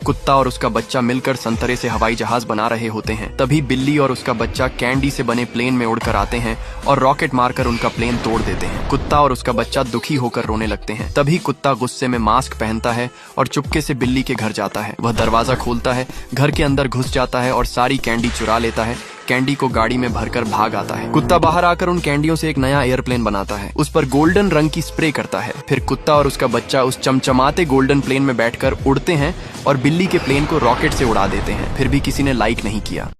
कुत्ता और उसका बच्चा मिलकर संतरे से हवाई जहाज बना रहे होते हैं। तभी बिल्ली और उसका बच्चा कैंडी से बने प्लेन में उड़कर आते हैं और रॉकेट मारकर उनका प्लेन तोड़ देते हैं। कुत्ता और उसका बच्चा दुखी होकर रोने लगते हैं। तभी कुत्ता गुस्से में मास्क पहनता है और चुपके से बिल्ली के घर जाता है। वह दरवाजा खोलता है, घर के अंदर घुस जाता है और सारी कैंडी चुरा लेता है। कैंडी को गाड़ी में भरकर भाग आता है। कुत्ता बाहर आकर उन कैंडियों से एक नया एयरप्लेन बनाता है। उस पर गोल्डन रंग की स्प्रे करता है। फिर कुत्ता और उसका बच्चा उस चमचमाते गोल्डन प्लेन में बैठकर उड़ते हैं और बिल्ली के प्लेन को रॉकेट से उड़ा देते हैं। फिर भी किसी ने लाइक नहीं किया।